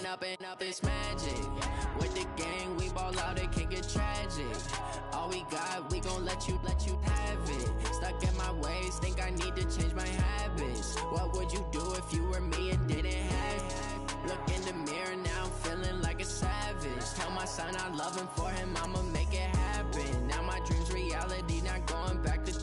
up, it's magic. With the gang, we ball out, it can get tragic. All we got, we gon' let you have it. Stuck in my ways, think I need to change my habits. What would you do if you were me and didn't have it? Look in the mirror, now I'm feeling like a savage. Tell my son I love him, for him I'ma make it happen. Now my dream's reality, not going back to.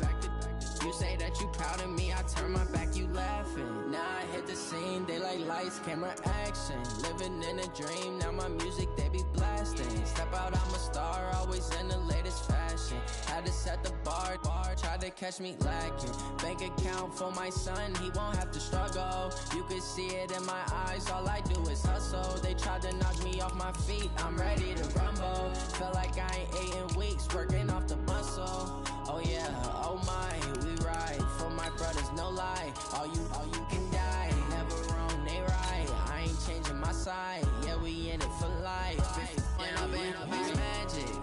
You say that you proud of me, I turn my back, you laughing. Now I hit the scene, they like lights, camera, action. Living in a dream, now my music, they be blasting. Step out, I'm a star, always in the latest fashion. Had to set the bar, tried to catch me lacking. Bank account for my son, he won't have to struggle. You can see it in my eyes, all I do is hustle. They tried to knock me off my feet, I'm ready to rumble. Feel like I ain't ate in weeks, working off the muscle. Oh yeah, oh my, we ride for my brothers, no lie. All you can die, never wrong, they right. I ain't changing my side, yeah, we in it for life. Up, it's magic.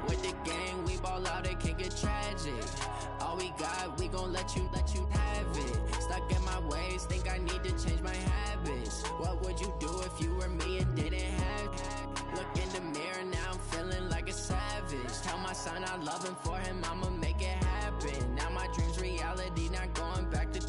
With the gang, we ball out, it can get tragic. All we got, we gon' let you have it. Stuck in my ways, think I need to change my habits. What would you do if you were me and didn't have it? Look in the mirror, now I'm feeling like a savage. Tell my son I love him, for him I'ma make it happen. Now my dream's reality, not going back to.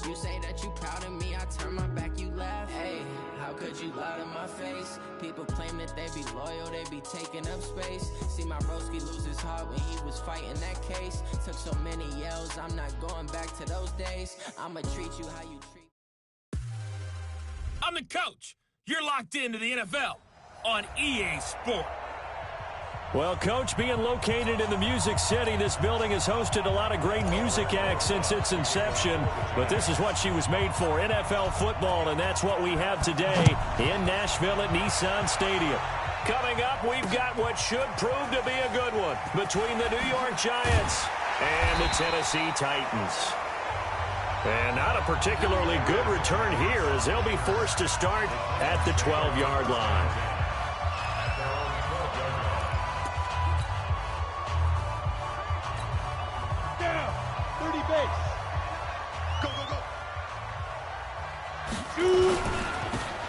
You say that you proud of me, I turn my back, you laugh. Hey, how could you lie to my face? People claim that they be loyal, they be taking up space. See my broski lose his heart when he was fighting that case. Took so many yells, I'm not going back to those days. I'ma treat you how you treat. I'm the coach. You're locked into the NFL on EA Sport. Well, Coach, being located in the Music City, this building has hosted a lot of great music acts since its inception. But this is what she was made for, NFL football, and that's what we have today in Nashville at Nissan Stadium. Coming up, we've got what should prove to be a good one between the New York Giants and the Tennessee Titans. And not a particularly good return here, as they'll be forced to start at the 12-yard line.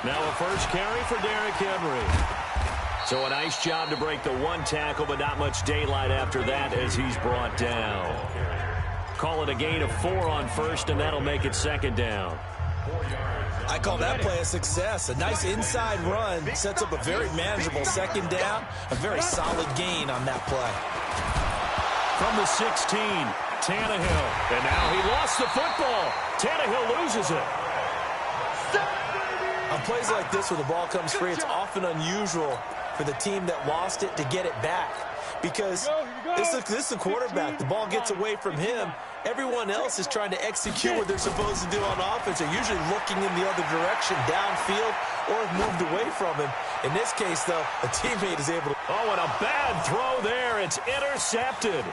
Now a first carry for Derrick Henry. So a nice job to break the one tackle, but not much daylight after that as he's brought down. Call it a gain of 4 on first, and that'll make it second down. I call that play a success. A nice inside run sets up a very manageable second down. A very solid gain on that play. From the 16, Tannehill. And now he lost the football. Tannehill loses it. On plays like this where the ball comes free, it's often unusual for the team that lost it to get it back. Because this is the quarterback. The ball gets away from him. Everyone else is trying to execute what they're supposed to do on offense. They're usually looking in the other direction, downfield, or have moved away from him. In this case, though, a teammate is able to... Oh, and a bad throw there. It's intercepted.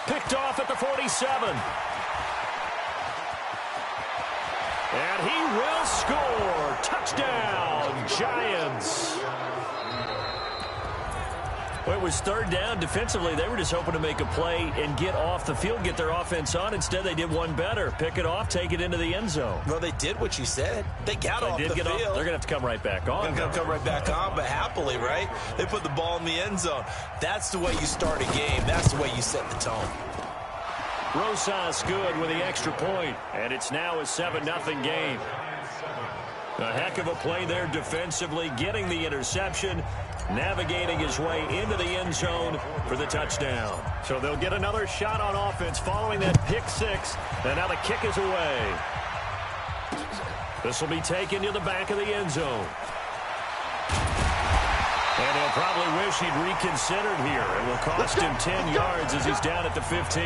Picked off at the 47. And he will score. Touchdown, Giants. Well, it was third down. Defensively, they were just hoping to make a play and get off the field, get their offense on. Instead, they did one better. Pick it off, take it into the end zone. Well, they did what you said. They got off the field. They're going to have to come right back on. They're going to come right back on, but happily, right? They put the ball in the end zone. That's the way you start a game. That's the way you set the tone. Rosas good with the extra point, and it's now a 7-0 game. A heck of a play there defensively, getting the interception, navigating his way into the end zone for the touchdown. So they'll get another shot on offense following that pick six, and now the kick is away. This will be taken to the back of the end zone. And he'll probably wish he'd reconsidered here. It will cost him 10 yards as he's down at the 15.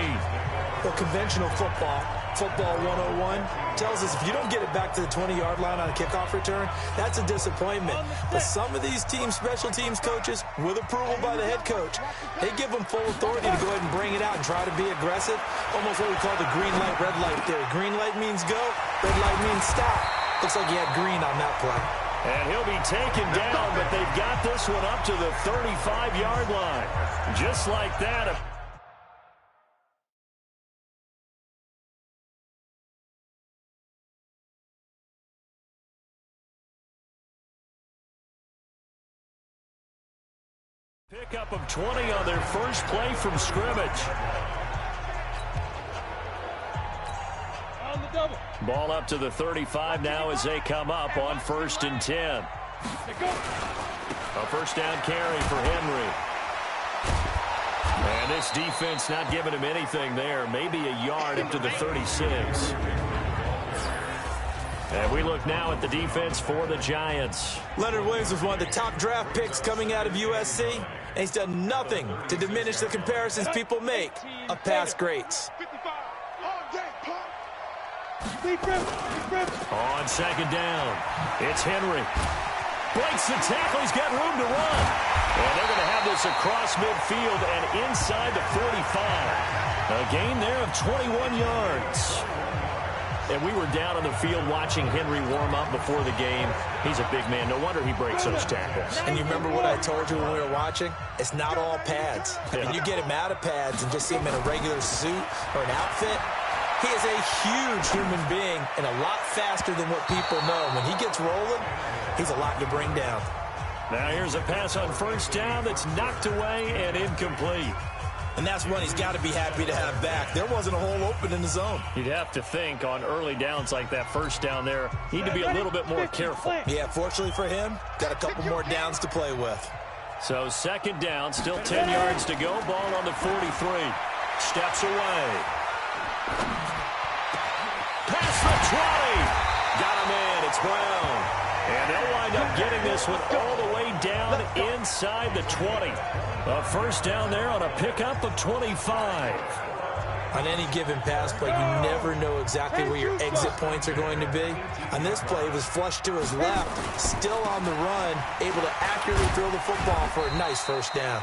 Well, conventional football 101, tells us if you don't get it back to the 20-yard line on a kickoff return, that's a disappointment. But some of these special teams coaches, with approval by the head coach, they give them full authority to go ahead and bring it out and try to be aggressive. Almost what we call the green light, red light theory. Green light means go, red light means stop. Looks like he had green on that play. And he'll be taken down, but they've got this one up to the 35-yard line. Just like that. Pickup of 20 on their first play from scrimmage. On the double. Ball up to the 35 now as they come up on 1st and 10. A first down carry for Henry. And this defense not giving him anything there. Maybe a yard up to the 36. And we look now at the defense for the Giants. Leonard Williams was one of the top draft picks coming out of USC, and he's done nothing to diminish the comparisons people make of past greats. On 2nd down, it's Henry. Breaks the tackle. He's got room to run. And they're going to have this across midfield and inside the 45. A gain there of 21 yards. And we were down on the field watching Henry warm up before the game. He's a big man. No wonder he breaks those tackles. And you remember what I told you when we were watching? It's not all pads. I mean, you get him out of pads and just see him in a regular suit or an outfit. He is a huge human being and a lot faster than what people know. When he gets rolling, he's a lot to bring down. Now here's a pass on 1st down that's knocked away and incomplete. And that's one he's got to be happy to have back. There wasn't a hole open in the zone. You'd have to think on early downs like that 1st down there, need to be a little bit more careful. Yeah, fortunately for him, got a couple more downs to play with. So 2nd down, still 10 yards to go. Ball on the 43. Steps away. Past the 20. Got him in. It's Brown. And they'll wind up getting this one all the way down inside the 20. A 1st down there on a pickup of 25. On any given pass play, you never know exactly where your exit points are going to be. On this play, it was flushed to his left, still on the run, able to accurately throw the football for a nice 1st down.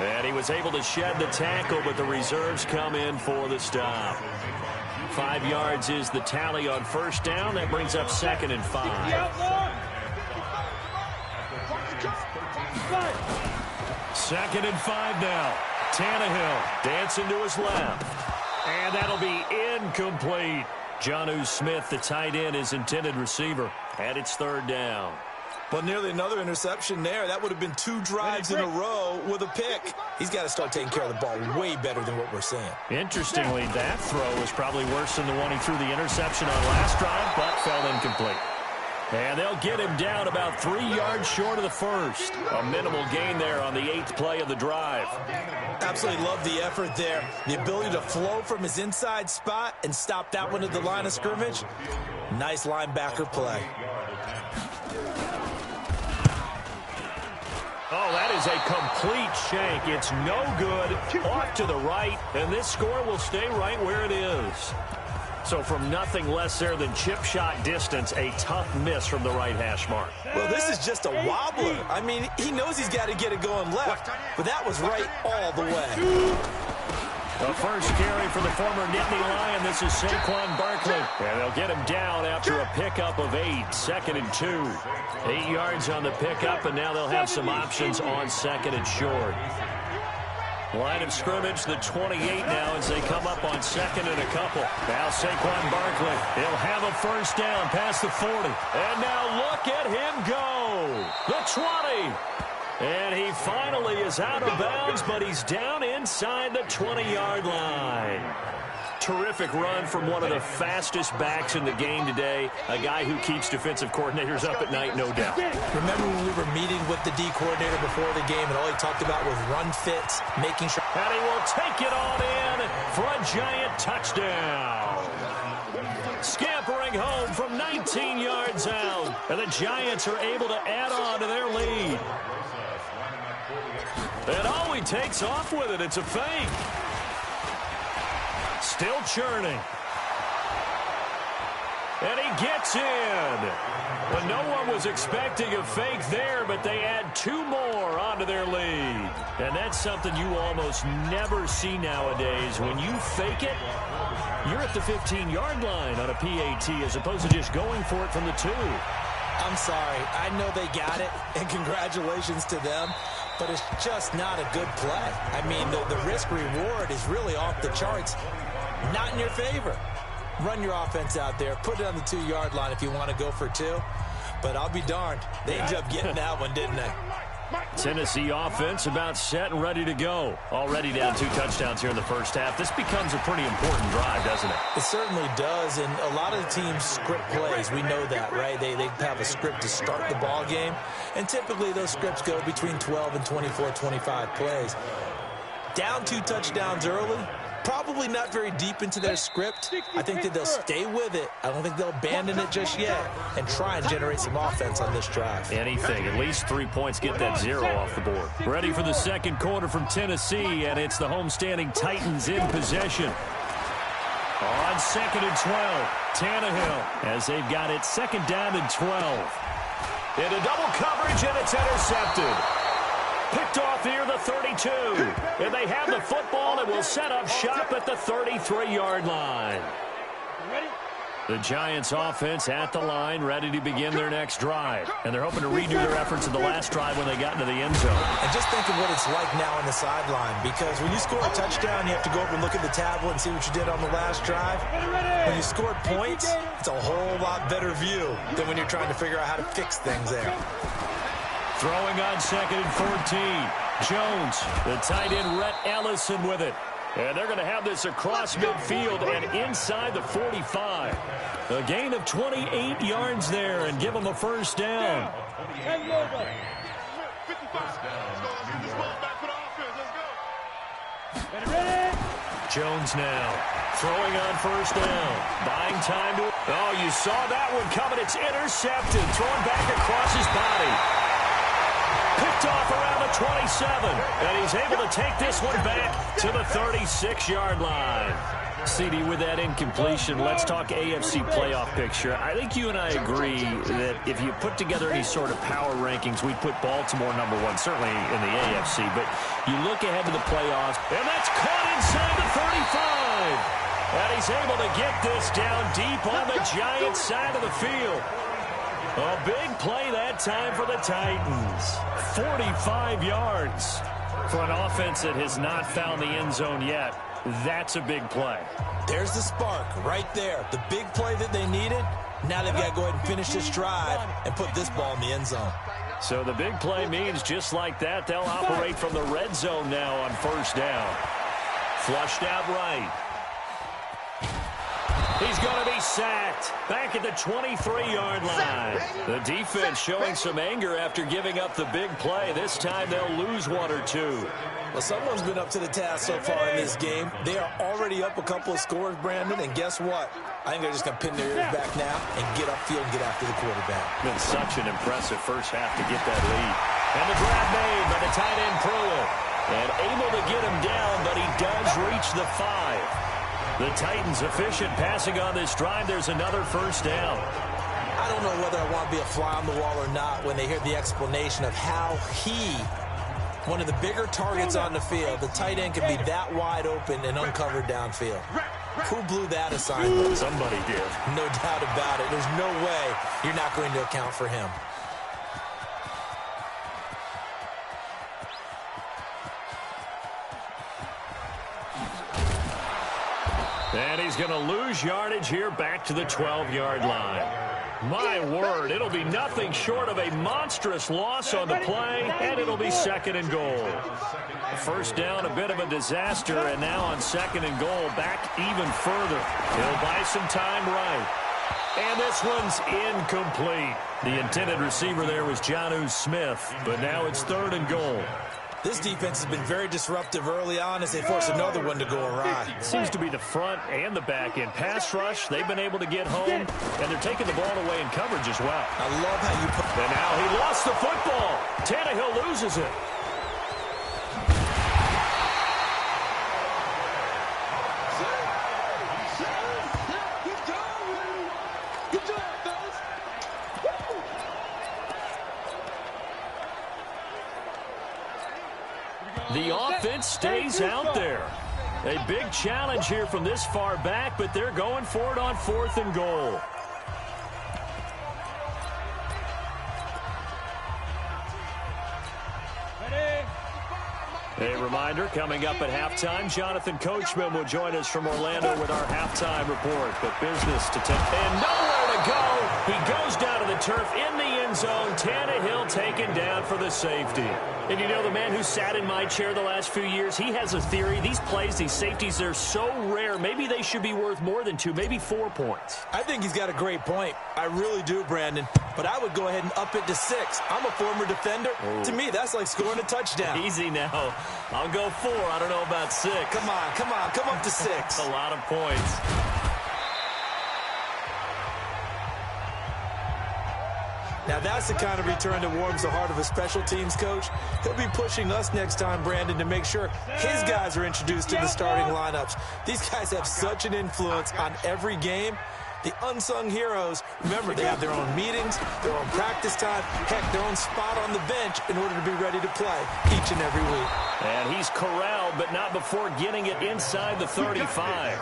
And he was able to shed the tackle, but the reserves come in for the stop. 5 yards is the tally on 1st down. That brings up 2nd and 5. 2nd and 5 now. Tannehill dancing to his left. And that'll be incomplete. Jonnu Smith, the tight end, is intended receiver. And it's 3rd down. But nearly another interception there. That would have been 2 drives in a row with a pick. He's got to start taking care of the ball way better than what we're seeing. Interestingly, that throw was probably worse than the one he threw the interception on last drive, but fell incomplete. And they'll get him down about 3 yards short of the 1st. A minimal gain there on the 8th play of the drive. Absolutely love the effort there. The ability to flow from his inside spot and stop that one at the line of scrimmage. Nice linebacker play. Oh, that is a complete shank. It's no good. Off to the right, and this score will stay right where it is. So from nothing less there than chip shot distance, a tough miss from the right hash mark. Well, this is just a wobbler. I mean, he knows he's got to get it going left, but that was right all the way. The first carry for the former Nittany Lion. This is Saquon Barkley. And they'll get him down after a pickup of 8. 2nd and 2. 8 yards on the pickup, and now they'll have some options on 2nd and short. Line of scrimmage, the 28 now as they come up on 2nd and a couple. Now Saquon Barkley. He'll have a 1st down past the 40. And now look at him go. The 20. And he finally is out of bounds, but he's down inside the 20-yard line. Terrific run from one of the fastest backs in the game today. A guy who keeps defensive coordinators up at night, no doubt. Remember when we were meeting with the D coordinator before the game and all he talked about was run fits, making sure. And he will take it on in for a giant touchdown. Scampering home from 19 yards out. And the Giants are able to add on to their lead. And all he takes off with it, it's a fake. Still churning. And he gets in. But no one was expecting a fake there, but they add 2 more onto their lead. And that's something you almost never see nowadays. When you fake it, you're at the 15-yard line on a PAT as opposed to just going for it from the 2. I'm sorry. I know they got it, and congratulations to them. But it's just not a good play. I mean, the risk-reward is really off the charts. Not in your favor. Run your offense out there. Put it on the 2-yard line if you want to go for 2. But I'll be darned. They ended up getting that one, didn't they? Tennessee offense about set and ready to go. Already down 2 touchdowns here in the first half. This becomes a pretty important drive, doesn't it? It certainly does, and a lot of the teams script plays. We know that, right? They have a script to start the ball game, and typically those scripts go between 12 and 24, 25 plays. Down 2 touchdowns early, probably not very deep into their script. I think that they'll stay with it. I don't think they'll abandon it just yet and try and generate some offense on this drive. Anything. At least 3 points. Get that 0 off the board. Ready for the second quarter from Tennessee, and it's the homestanding Titans in possession. On 2nd and 12, Tannehill, as they've got it 2nd down and 12. Into double coverage, and it's intercepted. Picked off here, the 32. And they have the football and will set up shop at the 33-yard line. The Giants offense at the line, ready to begin their next drive. And they're hoping to redo their efforts in the last drive when they got into the end zone. And just think of what it's like now on the sideline, because when you score a touchdown, you have to go over and look at the tablet and see what you did on the last drive. When you scored points, it's a whole lot better view than when you're trying to figure out how to fix things there. Throwing on 2nd and 14. Jones, the tight end, Rhett Ellison with it. And they're going to have this across midfield and inside the 45. A gain of 28 yards there and give them a first down. Jones now throwing on first down. Buying time to... Oh, you saw that one coming. It's intercepted. Thrown back across his body. Picked off around the 27, and he's able to take this one back to the 36-yard line. CD, with that incompletion, let's talk AFC playoff picture. I think you and I agree that if you put together any sort of power rankings, we'd put Baltimore #1, certainly in the AFC. But you look ahead to the playoffs, and that's caught inside the 35. And he's able to get this down deep on the Giants side of the field. A big play that time for the Titans. 45 yards for an offense that has not found the end zone yet. That's a big play. There's the spark right there. The big play that they needed. Now they've got to go ahead and finish this drive and put this ball in the end zone. So the big play means just like that, they'll operate from the red zone now on first down. Flushed out right. He's going to be sacked back at the 23-yard line. The defense showing some anger after giving up the big play. This time they'll lose 1 or 2. Well, someone's been up to the task so far in this game. They are already up a couple of scores, Brandon, and guess what? I think they're just going to pin their ears back now and get upfield and get after the quarterback. Been such an impressive first half to get that lead. And the grab made by the tight end Pruitt. And able to get him down, but he does reach the 5. The Titans efficient passing on this drive. There's another first down. I don't know whether I want to be a fly on the wall or not when they hear the explanation of how one of the bigger targets on the field, the tight end can be that wide open and uncovered downfield. Who blew that assignment? Somebody did. No doubt about it. There's no way you're not going to account for him. And he's going to lose yardage here back to the 12-yard line. My word, it'll be nothing short of a monstrous loss on the play, and it'll be 2nd and goal. First down, a bit of a disaster, and now on 2nd and goal, back even further. He'll buy some time right. And this one's incomplete. The intended receiver there was Jonnu Smith, but now it's 3rd and goal. This defense has been very disruptive early on as they force another one to go awry. Seems to be the front and the back end. Pass rush, they've been able to get home, and they're taking the ball away in coverage as well. I love how you put... And now he lost the football. Tannehill loses it. The offense stays out there. A big challenge here from this far back, but they're going for it on 4th and goal. A reminder, coming up at halftime, Jonathan Coachman will join us from Orlando with our halftime report. But business to take, and nowhere to go. He goes down to the turf in the end end zone. Tannehill taken down for the safety. And you know, the man who sat in my chair the last few years, he has a theory. These plays, these safeties, they're so rare. Maybe they should be worth more than 2, maybe 4 points. I think he's got a great point. I really do, Brandon. But I would go ahead and up it to 6. I'm a former defender. Ooh. To me, that's like scoring a touchdown. Easy now. I'll go 4. I don't know about 6. Come on. Come up to 6. A lot of points. Now, that's the kind of return that warms the heart of a special teams coach. He'll be pushing us next time, Brandon, to make sure his guys are introduced in the starting lineups. These guys have such an influence on every game. The unsung heroes, remember, they have their own meetings, their own practice time, heck, their own spot on the bench in order to be ready to play each and every week. And he's corralled, but not before getting it inside the 35.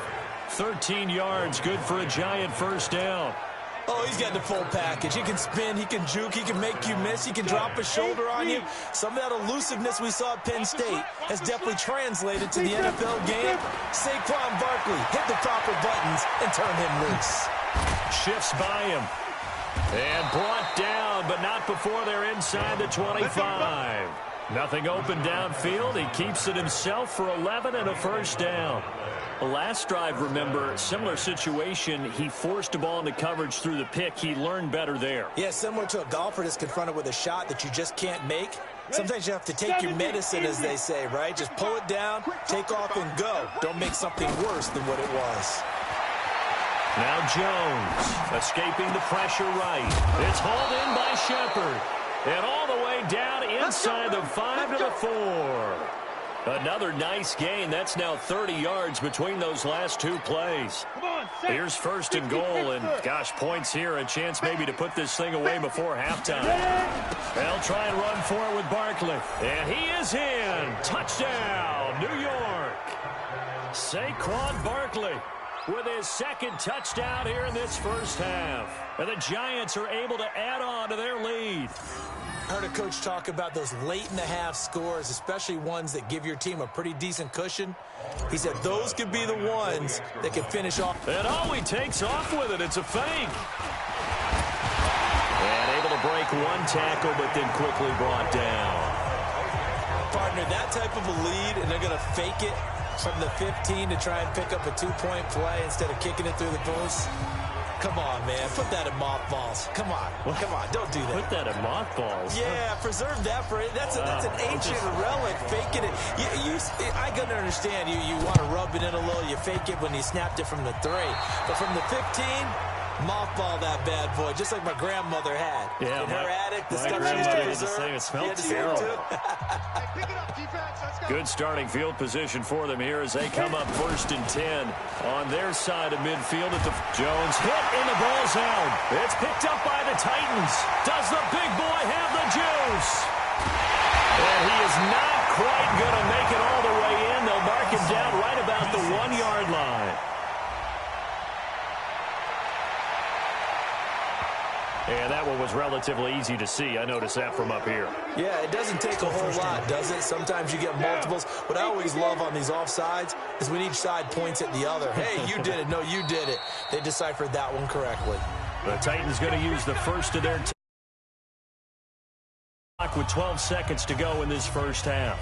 13 yards, good for a Giant first down. Oh, he's got the full package. He can spin, he can juke, he can make you miss, he can drop a shoulder on you. Some of that elusiveness we saw at Penn State has definitely translated to the NFL game. Saquon Barkley hit the proper buttons and turn him loose. Shifts by him. And brought down, but not before they're inside the 25. Nothing open downfield. He keeps it himself for 11 and a first down. The last drive, remember, similar situation. He forced a ball into coverage through the pick. He learned better there. Yeah, similar to a golfer that's confronted with a shot that you just can't make. Sometimes you have to take your medicine, as they say, right? Just pull it down, take off, and go. Don't make something worse than what it was. Now Jones, escaping the pressure right. It's hauled in by Shepard. And all the way down inside the 5 to the 4. Another nice gain. That's now 30 yards between those last 2 plays. Here's first and goal, and gosh, points here. A chance maybe to put this thing away before halftime. They'll try and run for it with Barkley. And he is in. Touchdown, New York. Saquon Barkley with his second touchdown here in this first half. And the Giants are able to add on to their lead. I heard a coach talk about those late-in-the-half scores, especially ones that give your team a pretty decent cushion. He said those could be the ones that can finish off. And he takes off with it. It's a fake. And able to break one tackle, but then quickly brought down. Partner, that type of a lead, and they're going to fake it from the 15 to try and pick up a 2-point play instead of kicking it through the post. Come on, man. Put that in mothballs. Come on. Come on. Don't do that. Put that in mothballs? Yeah, preserve that for it. That's an ancient relic. Faking it. I can understand. You want to rub it in a little. You fake it when you snapped it from the 3. But from the 15, mothball that bad boy, just like my grandmother had. Yeah, in her attic, the stuff she used to preserve. It smelled terrible. Good starting field position for them here as they come up first and 10 on their side of midfield. At the Jones hit and the ball's out. It's picked up by the Titans. Does the big boy have the juice? And he is not quite going to make it all the way in. They'll mark him down right about the 1-yard line. And that one was relatively easy to see. I noticed that from up here. Yeah, it doesn't take a whole lot, does it? Sometimes you get multiples. What I always love on these offsides is when each side points at the other. Hey, you did it. No, you did it. They deciphered that one correctly. The Titans going to use the first of their with 12 seconds to go in this first half.